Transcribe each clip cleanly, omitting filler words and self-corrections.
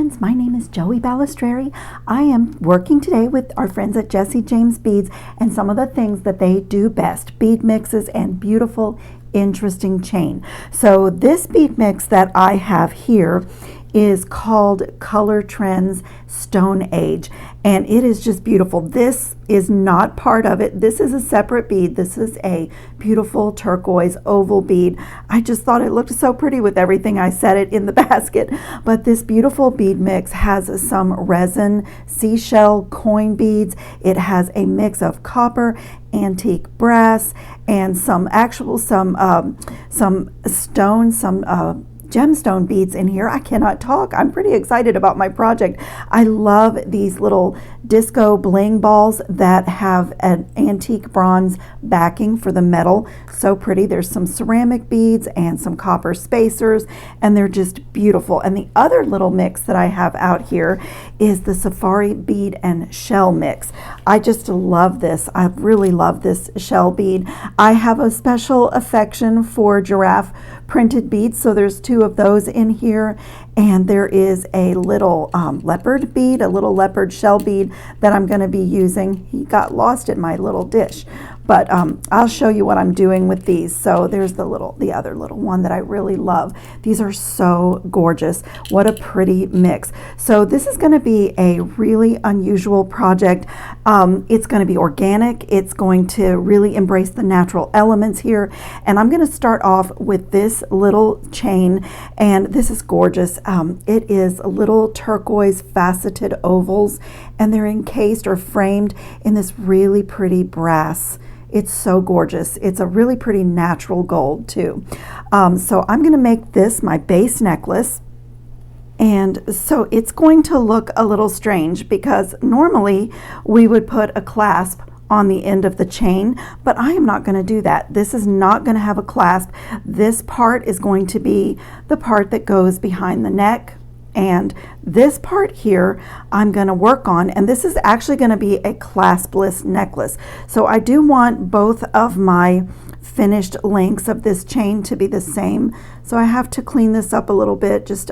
friends, my name is Joey Balistreri. I am working today with our friends at Jesse James Beads and some of the things that they do best, bead mixes and beautiful, interesting chain. So this bead mix that I have here is called Color Trends Stone Age, and it is just beautiful. This is not part of it. This is a separate bead. This is a beautiful turquoise oval bead. I just thought it looked so pretty with everything. I set it in the basket, but this beautiful bead mix has some resin seashell coin beads. It has a mix of copper, antique brass, and some gemstone beads in here. I cannot talk. I'm pretty excited about my project. I love these little disco bling balls that have an antique bronze backing for the metal. So pretty. There's some ceramic beads and some copper spacers, and they're just beautiful. And the other little mix that I have out here is the safari bead and shell mix. I just love this. I really love this shell bead. I have a special affection for giraffe printed beads, so there's two of those in here, and there is a little leopard bead, a little leopard shell bead that I'm going to be using. He got lost in my little dish, but I'll show you what I'm doing with these. So there's the other little one that I really love. These are so gorgeous. What a pretty mix. So this is going to be a really unusual project. It's going to be organic. It's going to really embrace the natural elements here, and I'm going to start off with this little chain, and this is gorgeous. It is little turquoise faceted ovals, and they're encased or framed in this really pretty brass. It's so gorgeous. It's a really pretty natural gold too. So I'm going to make this my base necklace. And so it's going to look a little strange because normally we would put a clasp on the end of the chain, but I am not going to do that. This is not going to have a clasp. This part is going to be the part that goes behind the neck, and this part here I'm going to work on, and this is actually going to be a claspless necklace. So I do want both of my finished lengths of this chain to be the same. So I have to clean this up a little bit, just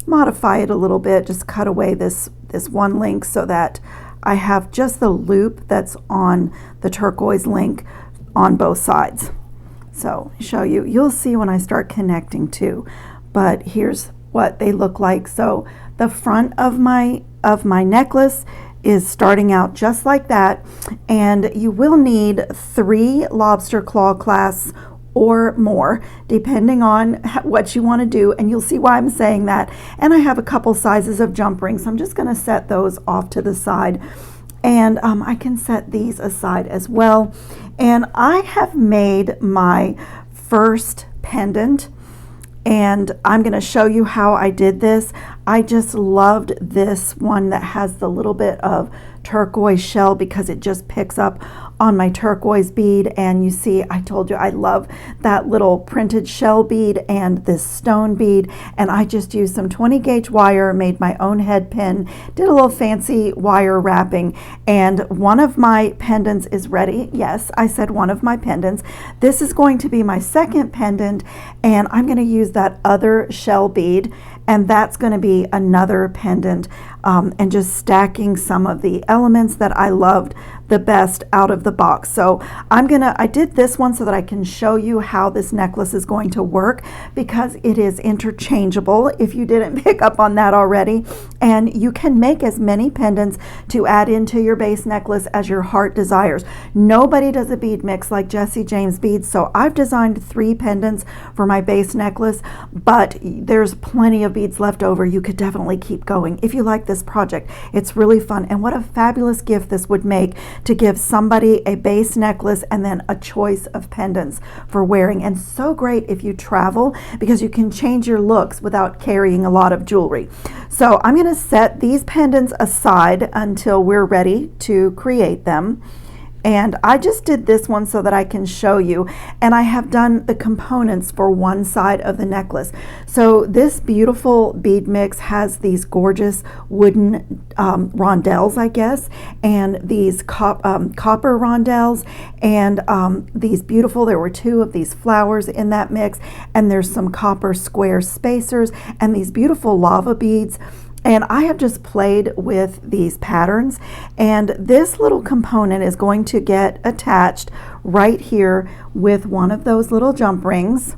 modify it a little bit, just cut away this one link so that I have just the loop that's on the turquoise link on both sides. So show you, you'll see when I start connecting too, but here's what they look like. So the front of my necklace is starting out just like that, and you will need 3 lobster claw clasps or more, depending on what you want to do, and you'll see why I'm saying that. And I have a couple sizes of jump rings, so I'm just going to set those off to the side, and I can set these aside as well. And I have made my first pendant, and I'm going to show you how I did this. I just loved this one that has the little bit of turquoise shell because it just picks up on my turquoise bead. And you see, I told you I love that little printed shell bead and this stone bead, and I just used some 20 gauge wire, made my own head pin, did a little fancy wire wrapping, and one of my pendants is ready. Yes, I said one of my pendants. This is going to be my second pendant, and I'm going to use that other shell bead, and that's going to be another pendant, and just stacking some of the elements that I loved the best out of the box. So I did this one so that I can show you how this necklace is going to work, because it is interchangeable, if you didn't pick up on that already, and you can make as many pendants to add into your base necklace as your heart desires. Nobody does a bead mix like Jesse James Beads, so I've designed 3 pendants for my base necklace, but there's plenty of beads left over. You could definitely keep going if you like this project. It's really fun, and what a fabulous gift this would make to give somebody a base necklace and then a choice of pendants for wearing. And so great if you travel, because you can change your looks without carrying a lot of jewelry. So I'm going to set these pendants aside until we're ready to create them. And I just did this one so that I can show you, and I have done the components for one side of the necklace. So this beautiful bead mix has these gorgeous wooden rondelles, I guess, and these copper rondelles, and these beautiful, there were 2 of these flowers in that mix, and there's some copper square spacers, and these beautiful lava beads. And I have just played with these patterns, and this little component is going to get attached right here with one of those little jump rings.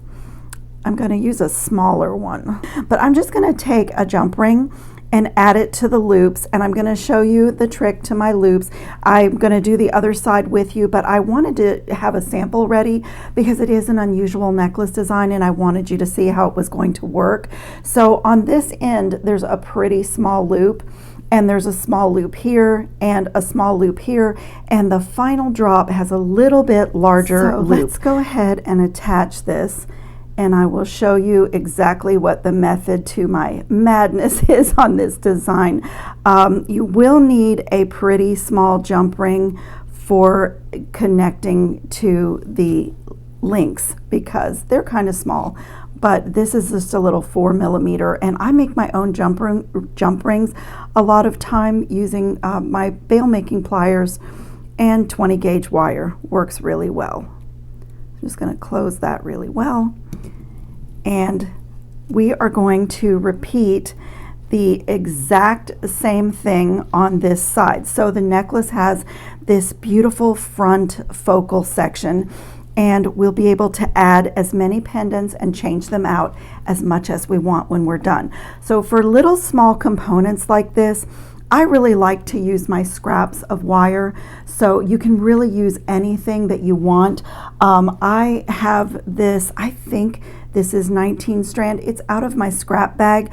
I'm going to use a smaller one, but I'm just going to take a jump ring and add it to the loops, and I'm going to show you the trick to my loops. I'm going to do the other side with you, but I wanted to have a sample ready because it is an unusual necklace design and I wanted you to see how it was going to work. So on this end there's a pretty small loop, and there's a small loop here and a small loop here, and the final drop has a little bit larger loop. Let's go ahead and attach this, and I will show you exactly what the method to my madness is on this design. You will need a pretty small jump ring for connecting to the links because they're kind of small, but this is just a little 4mm, and I make my own jump rings a lot of time using my bail making pliers, and 20 gauge wire works really well. I'm just going to close that really well. And we are going to repeat the exact same thing on this side. So the necklace has this beautiful front focal section, and we'll be able to add as many pendants and change them out as much as we want when we're done. So for little small components like this, I really like to use my scraps of wire, so you can really use anything that you want. I have this, I think this is 19 strand. It's out of my scrap bag.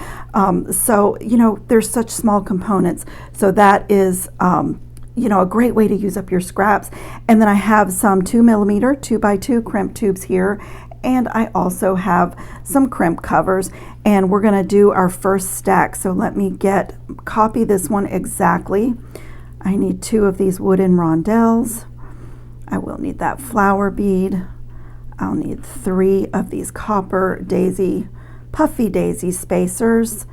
So, you know, there's such small components. So that is, you know, a great way to use up your scraps. And then I have some 2mm 2x2 crimp tubes here. And I also have some crimp covers, and we're going to do our first stack. So let me copy this one exactly. I need 2 of these wooden rondelles. I will need that flower bead. I'll need 3 of these copper daisy, puffy daisy spacers.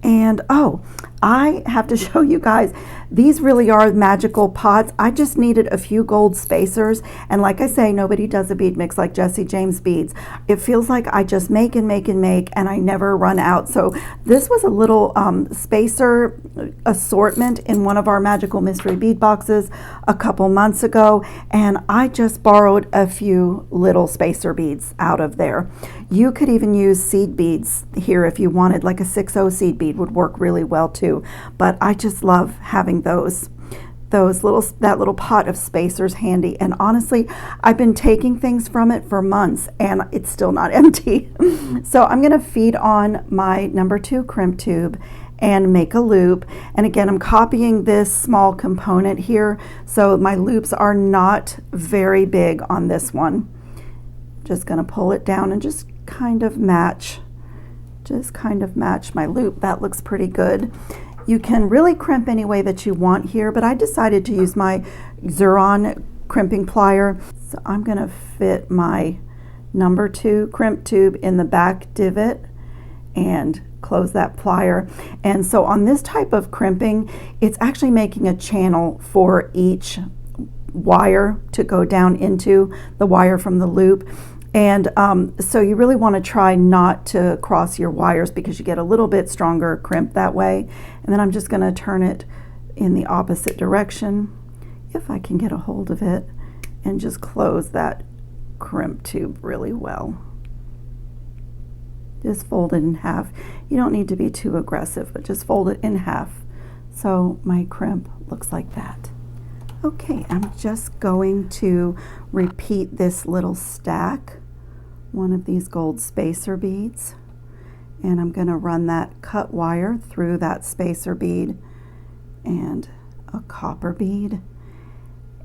And oh, I have to show you guys, these really are magical pots. I just needed a few gold spacers, and like I say, nobody does a bead mix like Jesse James beads. It feels like I just make and make and make, and I never run out. So this was a little spacer assortment in one of our magical mystery bead boxes a couple months ago, and I just borrowed a few little spacer beads out of there. You could even use seed beads here if you wanted, like a 6/0 seed bead would work really well too. But I just love having that little pot of spacers handy, and honestly I've been taking things from it for months and it's still not empty. So I'm going to feed on my number 2 crimp tube and make a loop, and again I'm copying this small component here, so my loops are not very big on this one. Just going to pull it down and just kind of match my loop. That looks pretty good. You can really crimp any way that you want here, but I decided to use my Xuron crimping plier. So I'm going to fit my number 2 crimp tube in the back divot and close that plier. And so on this type of crimping, it's actually making a channel for each wire to go down into the wire from the loop. And so you really want to try not to cross your wires because you get a little bit stronger crimp that way. And then I'm just going to turn it in the opposite direction, if I can get a hold of it, and just close that crimp tube really well. Just fold it in half. You don't need to be too aggressive, but just fold it in half. So my crimp looks like that. Okay, I'm just going to repeat this little stack, one of these gold spacer beads, and I'm going to run that cut wire through that spacer bead, and a copper bead,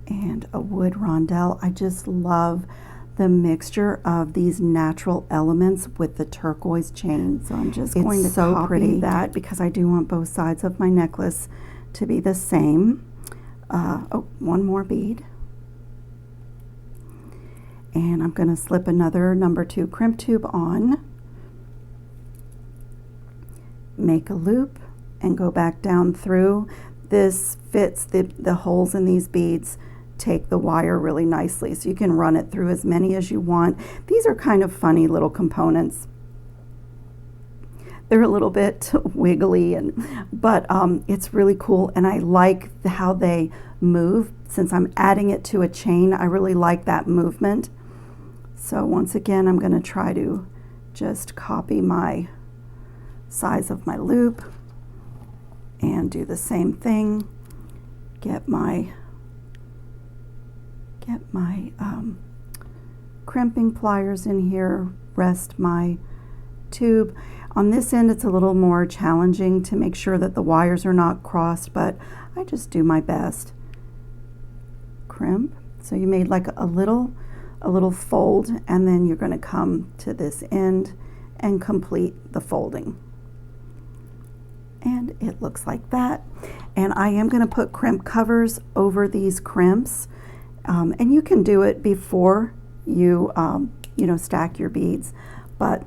and a wood rondelle. I just love the mixture of these natural elements with the turquoise chain. So I'm just going to copy that because I do want both sides of my necklace to be the same. Oh, one more bead, and I'm going to slip another number 2 crimp tube on, make a loop, and go back down through. This fits the holes in these beads, take the wire really nicely, so you can run it through as many as you want. These are kind of funny little components. They're a little bit wiggly, but it's really cool, and I like how they move. Since I'm adding it to a chain, I really like that movement. So once again, I'm going to try to just copy my size of my loop and do the same thing. Get my crimping pliers in here, rest my tube. On this end, it's a little more challenging to make sure that the wires are not crossed, but I just do my best. Crimp. So you made like a little fold, and then you're going to come to this end and complete the folding. And it looks like that. And I am going to put crimp covers over these crimps, and you can do it before you you know, stack your beads, but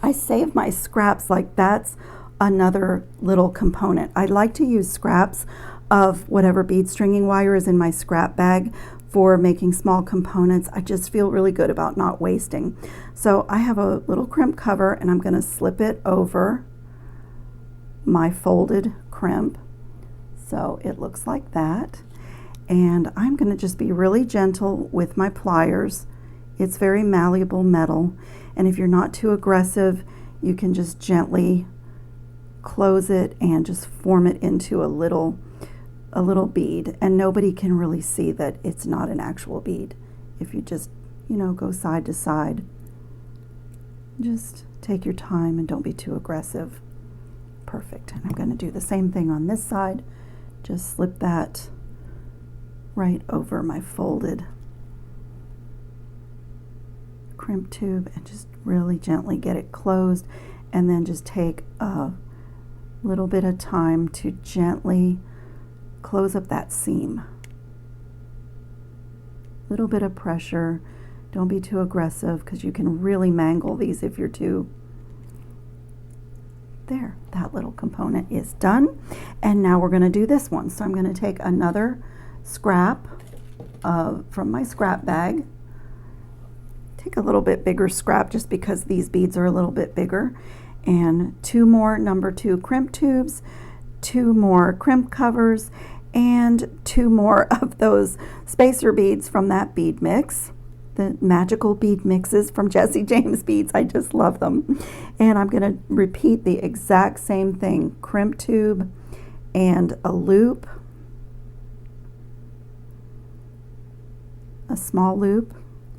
I save my scraps. Like, that's another little component. I like to use scraps of whatever bead stringing wire is in my scrap bag for making small components. I just feel really good about not wasting. So I have a little crimp cover, and I'm going to slip it over my folded crimp. So it looks like that. And I'm going to just be really gentle with my pliers. It's very malleable metal, and if you're not too aggressive, you can just gently close it and just form it into a little bead, and nobody can really see that it's not an actual bead if you just, you know, go side to side. Just take your time and don't be too aggressive. Perfect. And I'm going to do the same thing on this side. Just slip that right over my folded crimp tube and just really gently get it closed, and then just take a little bit of time to gently close up that seam. Little bit of pressure. Don't be too aggressive, because you can really mangle these if you're too. There, that little component is done. And now we're going to do this one. So I'm going to take another scrap from my scrap bag. Take a little bit bigger scrap just because these beads are a little bit bigger. And 2 more number 2 crimp tubes, 2 more crimp covers, and 2 more of those spacer beads from that bead mix. The magical bead mixes from Jesse James Beads. I just love them. And I'm going to repeat the exact same thing. Crimp tube and a loop, a small loop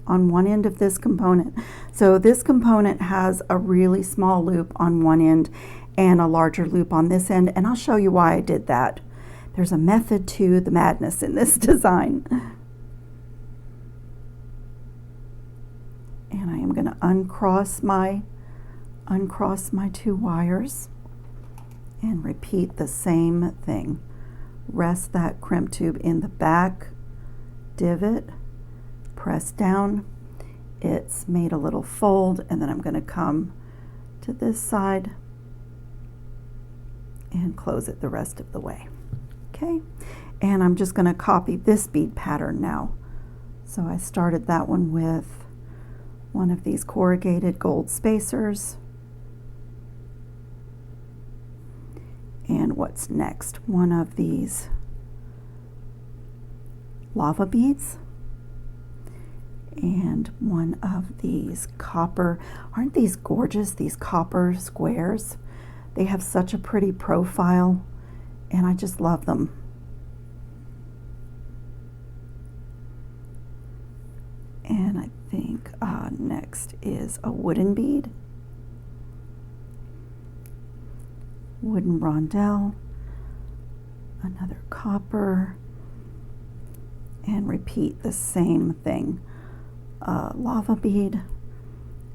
on one end of this component. So this component has a really small loop on one end and a larger loop on this end, and I'll show you why I did that. There's a method to the madness in this design. And I am going to uncross my 2 wires and repeat the same thing. Rest that crimp tube in the back divot, press down. It's made a little fold, and then I'm going to come to this side and close it the rest of the way. Okay, and I'm just going to copy this bead pattern now. So I started that one with one of these corrugated gold spacers. And what's next? One of these lava beads. And one of these copper. Aren't these gorgeous, these copper squares? They have such a pretty profile, and I just love them. And I think next is a wooden bead. Wooden rondelle, another copper, and repeat the same thing. A lava bead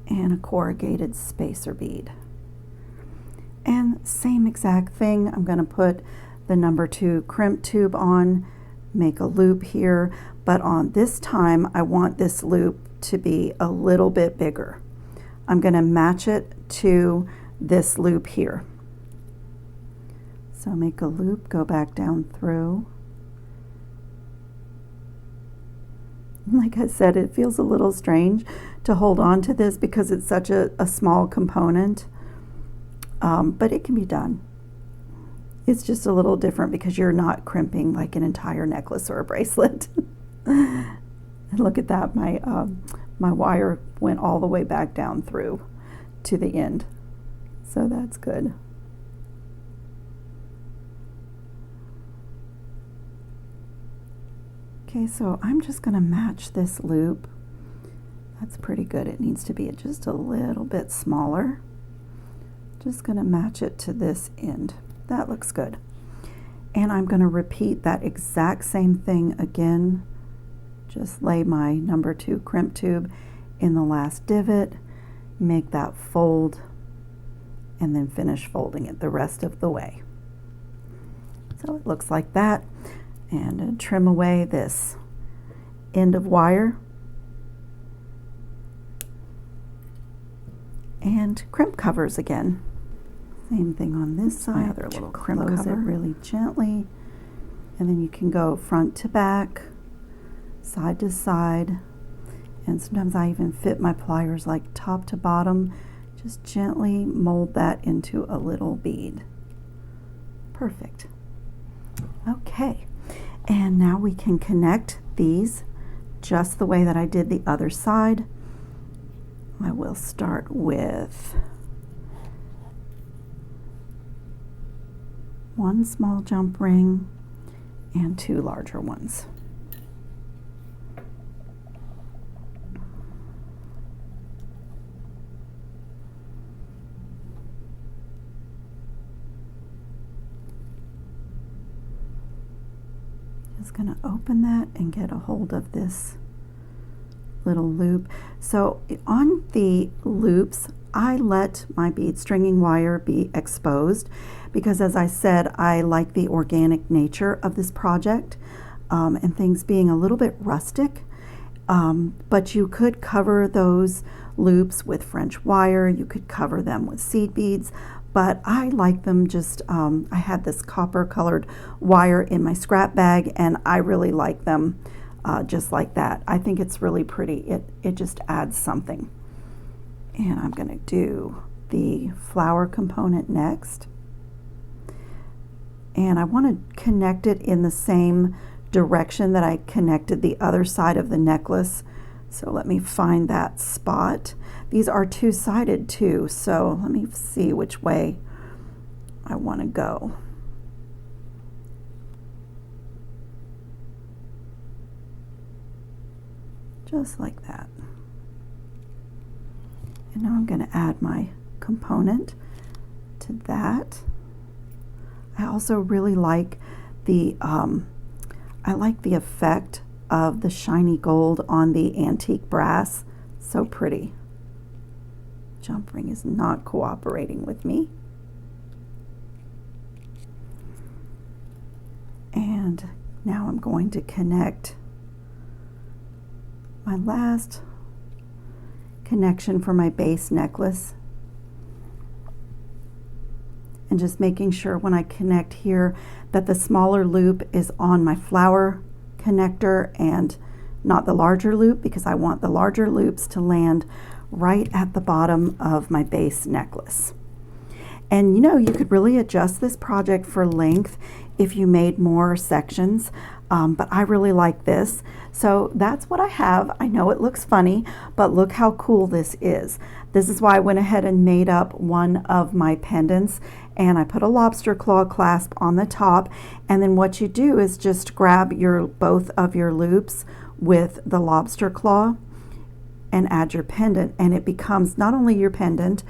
and a corrugated spacer bead. And same exact thing, I'm going to put the number 2 crimp tube on, make a loop here, but on this time I want this loop to be a little bit bigger. I'm going to match it to this loop here. So make a loop, go back down through. Like I said, it feels a little strange to hold on to this because it's such a small component. but it can be done. It's just a little different because you're not crimping like an entire necklace or a bracelet. And look at that, my wire went all the way back down through to the end. So that's good. Okay, so I'm just going to match this loop. That's pretty good. It needs to be just a little bit smaller. Just going to match it to this end. That looks good. And I'm going to repeat that exact same thing again. Just lay my number 2 crimp tube in the last divot, make that fold, and then finish folding it the rest of the way. So it looks like that. And trim away this end of wire and crimp covers again. Same thing on this side. Other little crimp cover. It really gently, and then you can go front to back, side to side, and sometimes I even fit my pliers like top to bottom. Just gently mold that into a little bead. Perfect. Okay. And now we can connect these just the way that I did the other side. I will start with 1 small jump ring and 2 larger ones. Just going to open that and get a hold of this little loop. So on the loops, I let my bead stringing wire be exposed because, as I said, I like the organic nature of this project and things being a little bit rustic. But you could cover those loops with French wire. You could cover them with seed beads. But I like them just, I had this copper colored wire in my scrap bag, and I really like them just like that. I think it's really pretty. It just adds something. And I'm going to do the flower component next. And I want to connect it in the same direction that I connected the other side of the necklace. So let me find that spot. These are two-sided too, so let me see which way I want to go. Just like that. And now I'm going to add my component to that. I also really like the effect of the shiny gold on the antique brass. So pretty. Jump ring is not cooperating with me. And now I'm going to connect my last connection for my base necklace. And just making sure when I connect here that the smaller loop is on my flower connector and not the larger loop, because I want the larger loops to land right at the bottom of my base necklace. And you know, you could really adjust this project for length if you made more sections, but I really like this. So that's what I have. I know it looks funny, but look how cool this is. This is why I went ahead and made up one of my pendants, and I put a lobster claw clasp on the top, and then what you do is just grab both of your loops with the lobster claw and add your pendant, and it becomes not only your pendant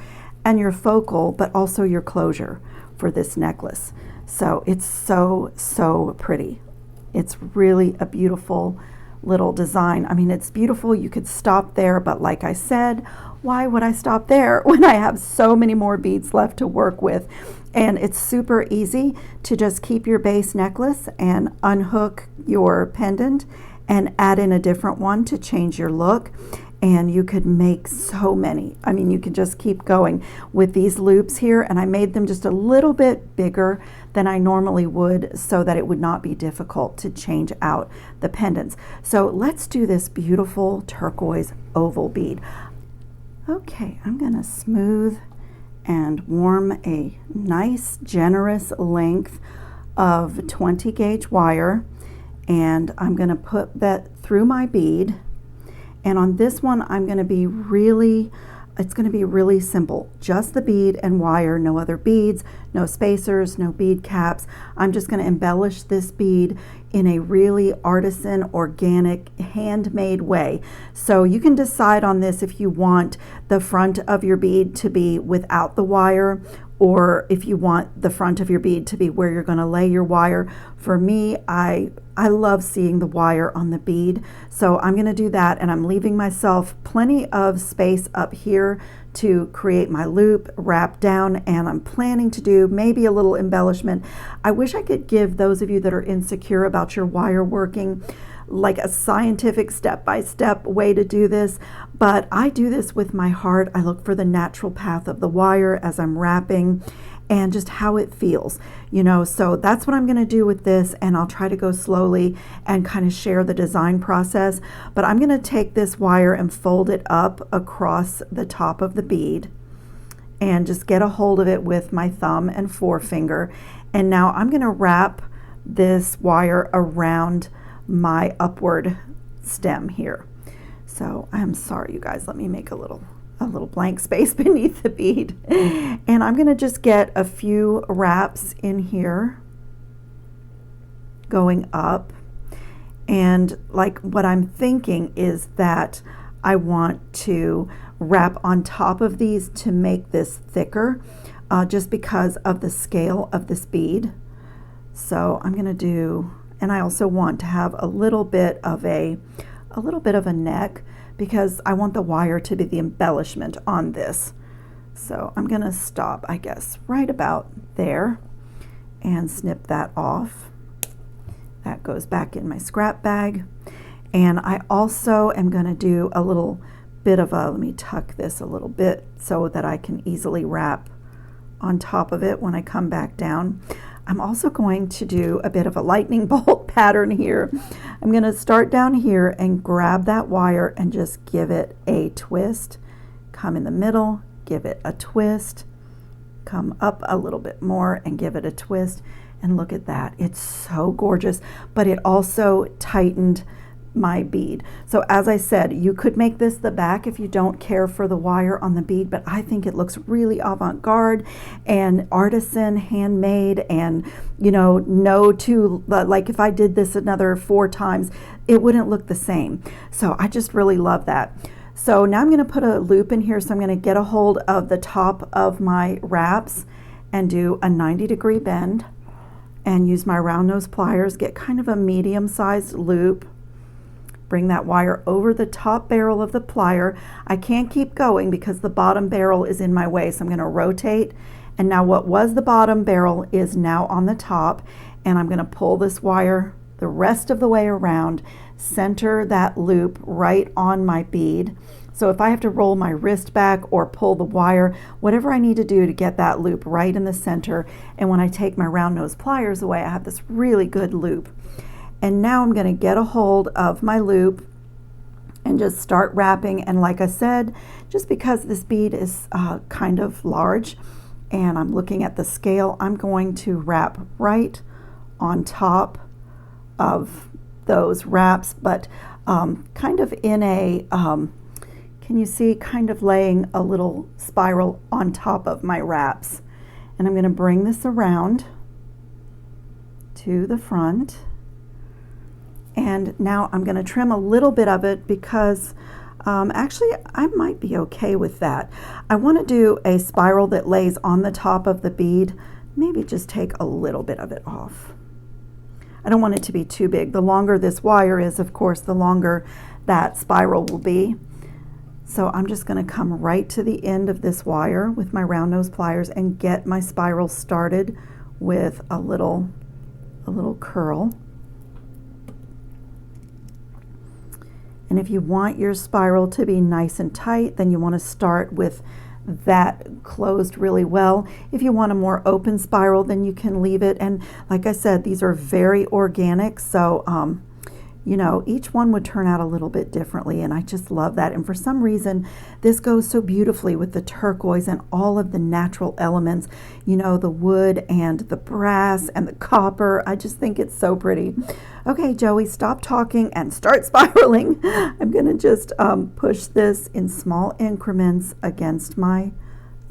and your focal, but also your closure for this necklace. So it's so pretty. It's really a beautiful little design. I mean, it's beautiful. You could stop there, but like I said, why would I stop there when I have so many more beads left to work with? And it's super easy to just keep your base necklace and unhook your pendant and add in a different one to change your look. And you could make so many. I mean, you could just keep going with these loops here, and I made them just a little bit bigger than I normally would so that it would not be difficult to change out the pendants. So let's do this beautiful turquoise oval bead. Okay, I'm gonna smooth and warm a nice generous length of 20 gauge wire, and I'm going to put that through my bead. And on this one I'm going to be it's going to be really simple, just the bead and wire, no other beads, no spacers, no bead caps. I'm just going to embellish this bead in a really artisan, organic, handmade way. So you can decide on this if you want the front of your bead to be without the wire, or if you want the front of your bead to be where you're going to lay your wire. For me, I love seeing the wire on the bead, so I'm going to do that, and I'm leaving myself plenty of space up here to create my loop, wrap down, and I'm planning to do maybe a little embellishment. I wish I could give those of you that are insecure about your wire working like a scientific step-by-step way to do this, but I do this with my heart. I look for the natural path of the wire as I'm wrapping and just how it feels, you know. So that's what I'm going to do with this, and I'll try to go slowly and kind of share the design process. But I'm going to take this wire and fold it up across the top of the bead and just get a hold of it with my thumb and forefinger. And now I'm going to wrap this wire around my upward stem here. So I'm sorry, you guys, let me make a little blank space beneath the bead, and I'm going to just get a few wraps in here going up. And like what I'm thinking is that I want to wrap on top of these to make this thicker, just because of the scale of this bead. So I'm going to do, and I also want to have a little bit of a neck, because I want the wire to be the embellishment on this. So I'm going to stop, I guess, right about there and snip that off. That goes back in my scrap bag. And I also am going to do a little bit of let me tuck this a little bit so that I can easily wrap on top of it when I come back down. I'm also going to do a bit of a lightning bolt pattern here. I'm going to start down here and grab that wire and just give it a twist. Come in the middle, give it a twist, come up a little bit more and give it a twist. And look at that. It's so gorgeous, but it also tightened my bead. So as I said, you could make this the back if you don't care for the wire on the bead, but I think it looks really avant-garde and artisan, handmade, and you know, like if I did this another 4 times, it wouldn't look the same. So I just really love that. So now I'm going to put a loop in here. So I'm going to get a hold of the top of my wraps and do a 90-degree bend and use my round nose pliers, get kind of a medium-sized loop. Bring that wire over the top barrel of the plier. I can't keep going because the bottom barrel is in my way, so I'm going to rotate. And now what was the bottom barrel is now on the top, and I'm going to pull this wire the rest of the way around, center that loop right on my bead. So if I have to roll my wrist back or pull the wire, whatever I need to do to get that loop right in the center, and when I take my round nose pliers away, I have this really good loop. And now I'm going to get a hold of my loop and just start wrapping. And like I said, just because this bead is kind of large and I'm looking at the scale, I'm going to wrap right on top of those wraps, but kind of in a, can you see, kind of laying a little spiral on top of my wraps. And I'm going to bring this around to the front. And now I'm going to trim a little bit of it because actually I might be okay with that. I want to do a spiral that lays on the top of the bead. Maybe just take a little bit of it off. I don't want it to be too big. The longer this wire is, of course, the longer that spiral will be. So I'm just going to come right to the end of this wire with my round nose pliers and get my spiral started with a little curl. And if you want your spiral to be nice and tight, then you want to start with that closed really well. If you want a more open spiral, then you can leave it. And like I said, these are very organic, so you know, each one would turn out a little bit differently, and I just love that. And for some reason, this goes so beautifully with the turquoise and all of the natural elements, you know, the wood and the brass and the copper. I just think it's so pretty. Okay, Joey, stop talking and start spiraling. I'm going to just push this in small increments against my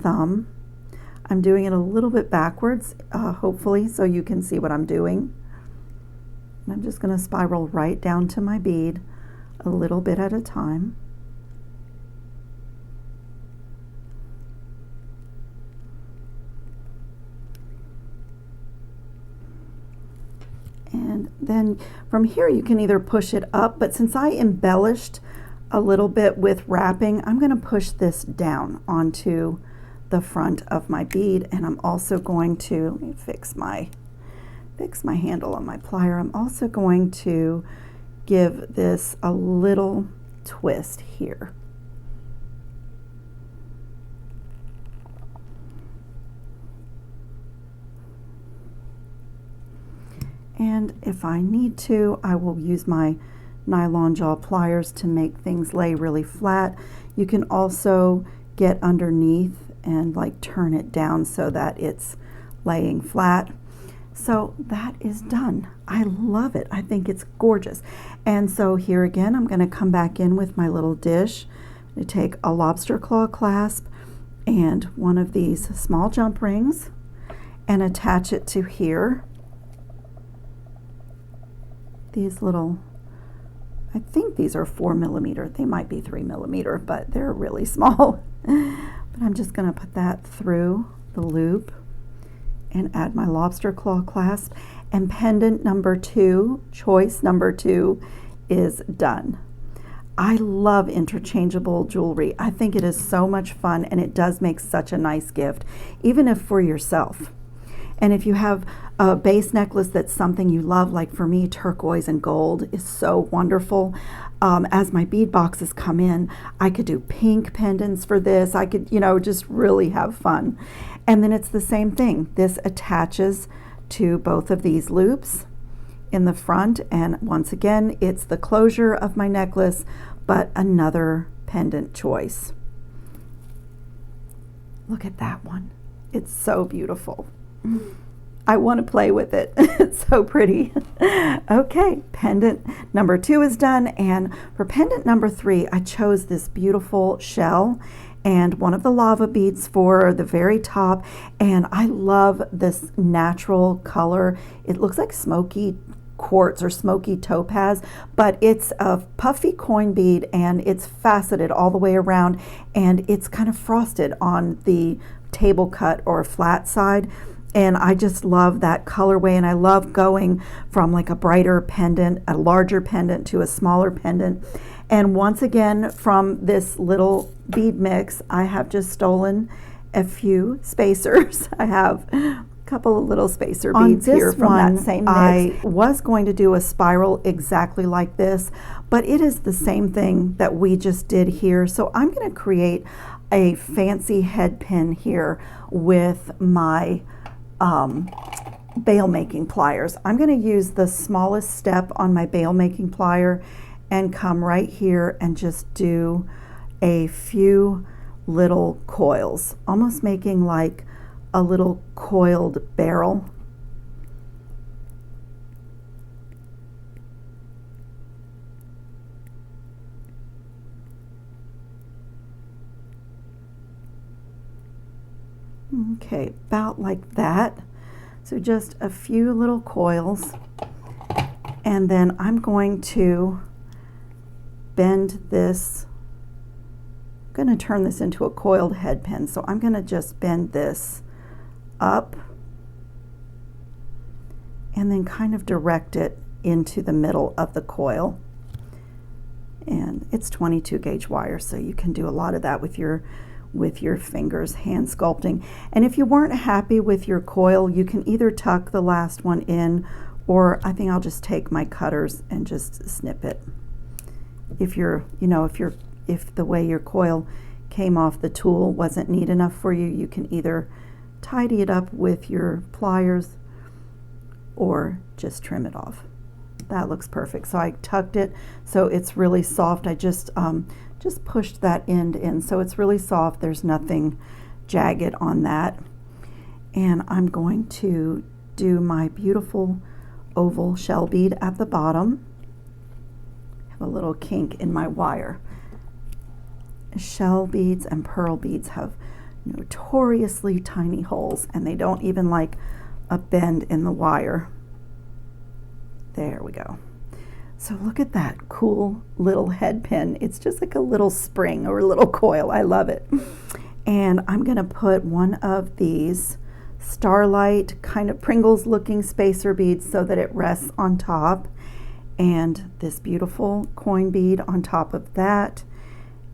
thumb. I'm doing it a little bit backwards, hopefully, so you can see what I'm doing. I'm just going to spiral right down to my bead a little bit at a time. And then from here you can either push it up, but since I embellished a little bit with wrapping, I'm going to push this down onto the front of my bead, and I'm also going to, let me fix my handle on my plier. I'm also going to give this a little twist here. And if I need to, I will use my nylon jaw pliers to make things lay really flat. You can also get underneath and like turn it down so that it's laying flat. So that is done. I love it. I think it's gorgeous. And so here again, I'm going to come back in with my little dish to take a lobster claw clasp and one of these small jump rings and attach it to here. These little, I think these are 4mm. They might be 3mm, but they're really small. But I'm just going to put that through the loop and add my lobster claw clasp, and pendant number 2, choice number 2, is done. I love interchangeable jewelry. I think it is so much fun, and it does make such a nice gift, even if for yourself. And if you have a base necklace that's something you love, like for me, turquoise and gold is so wonderful. As my bead boxes come in, I could do pink pendants for this. I could, you know, just really have fun. And then it's the same thing. This attaches to both of these loops in the front. And once again, it's the closure of my necklace, but another pendant choice. Look at that one. It's so beautiful. I want to play with it. It's so pretty. Okay, pendant number 2 is done, and for pendant number 3, I chose this beautiful shell and one of the lava beads for the very top, and I love this natural color. It looks like smoky quartz or smoky topaz, but it's a puffy coin bead and it's faceted all the way around, and it's kind of frosted on the table cut or flat side. And I just love that colorway, and I love going from like a brighter pendant, a larger pendant, to a smaller pendant. And once again, from this little bead mix, I have just stolen a few spacers. I have a couple of little spacer beads here from that same mix. I was going to do a spiral exactly like this, but it is the same thing that we just did here. So I'm going to create a fancy head pin here with my bail making pliers. I'm going to use the smallest step on my bail making plier and come right here and just do a few little coils, almost making like a little coiled barrel. Okay, about like that. So just a few little coils, and then I'm going to bend this. I'm going to turn this into a coiled head pin, so I'm going to just bend this up and then kind of direct it into the middle of the coil. And it's 22 gauge wire, so you can do a lot of that with your fingers, hand sculpting. And if you weren't happy with your coil, you can either tuck the last one in, or I think I'll just take my cutters and just snip it. If you're, you know, if the way your coil came off the tool wasn't neat enough for you, you can either tidy it up with your pliers or just trim it off. That looks perfect. So I tucked it so it's really soft. I just pushed that end in so it's really soft. There's nothing jagged on that. And I'm going to do my beautiful oval shell bead at the bottom. I have a little kink in my wire. Shell beads and pearl beads have notoriously tiny holes, and they don't even like a bend in the wire. There we go. So look at that cool little head pin. It's just like a little spring or a little coil. I love it. And I'm going to put one of these starlight kind of Pringles looking spacer beads so that it rests on top, and this beautiful coin bead on top of that,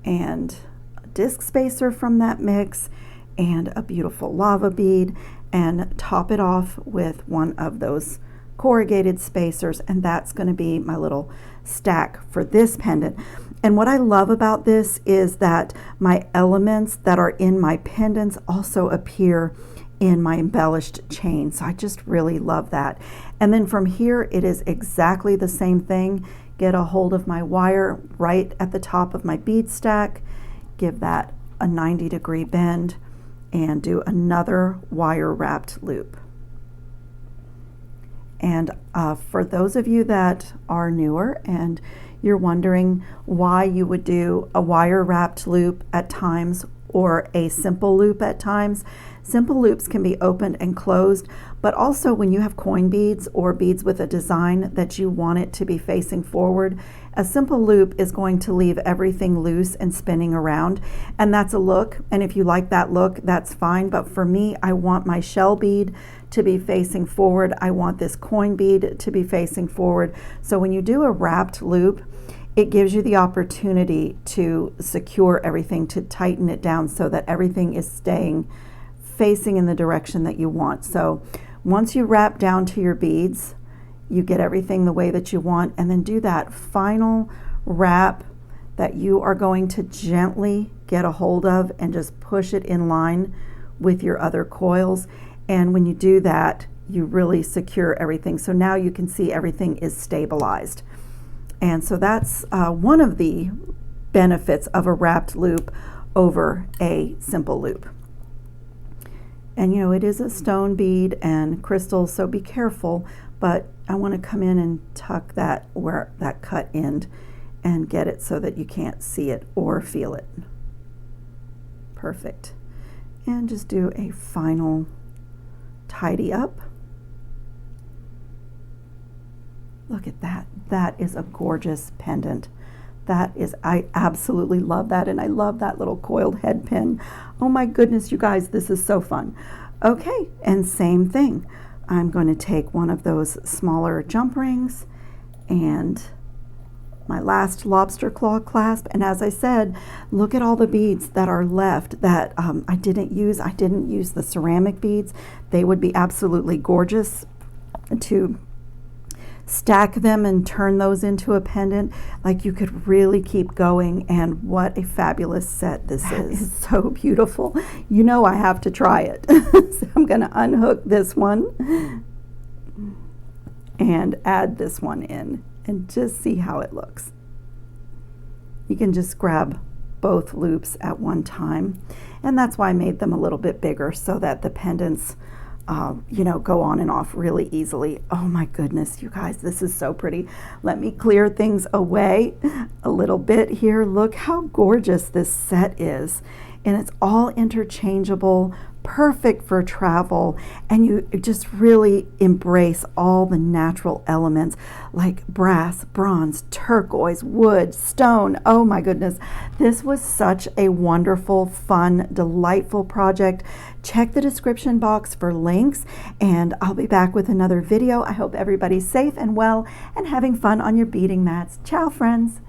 and a disc spacer from that mix, and a beautiful lava bead, and top it off with one of those corrugated spacers, and that's going to be my little stack for this pendant. And what I love about this is that my elements that are in my pendants also appear in my embellished chain. So I just really love that. And then from here, it is exactly the same thing. Get a hold of my wire right at the top of my bead stack, give that a 90-degree bend, and do another wire wrapped loop. And for those of you that are newer and you're wondering why you would do a wire wrapped loop at times or a simple loop at times, simple loops can be opened and closed, but also when you have coin beads or beads with a design that you want it to be facing forward, a simple loop is going to leave everything loose and spinning around, and that's a look. And if you like that look, that's fine. But for me, I want my shell bead to be facing forward. I want this coin bead to be facing forward. So when you do a wrapped loop, it gives you the opportunity to secure everything, to tighten it down so that everything is staying facing in the direction that you want. So once you wrap down to your beads, you get everything the way that you want, and then do that final wrap that you are going to gently get a hold of and just push it in line with your other coils. And when you do that, you really secure everything. So now you can see everything is stabilized. And so that's one of the benefits of a wrapped loop over a simple loop. And it is a stone bead and crystal, so be careful, but I want to come in and tuck that where that cut end and get it so that you can't see it or feel it. Perfect. And just do a final tidy up. Look at that. That is a gorgeous pendant. That is, I absolutely love that, and I love that little coiled head pin. Oh my goodness, you guys, this is so fun. Okay, and same thing. I'm going to take one of those smaller jump rings and my last lobster claw clasp, and as I said, look at all the beads that are left that I didn't use. I didn't use the ceramic beads. They would be absolutely gorgeous to stack them and turn those into a pendant. Like, you could really keep going, and what a fabulous set this is. It's so beautiful. I have to try it. So I'm going to unhook this one and add this one in and just see how it looks. You can just grab both loops at one time, and that's why I made them a little bit bigger so that the pendants go on and off really easily. Oh my goodness, you guys, this is so pretty. Let me clear things away a little bit here. Look how gorgeous this set is. And it's all interchangeable, perfect for travel, and you just really embrace all the natural elements like brass, bronze, turquoise, wood, stone. Oh my goodness, this was such a wonderful, fun, delightful project. Check the description box for links, and I'll be back with another video. I hope everybody's safe and well and having fun on your beading mats. Ciao, friends.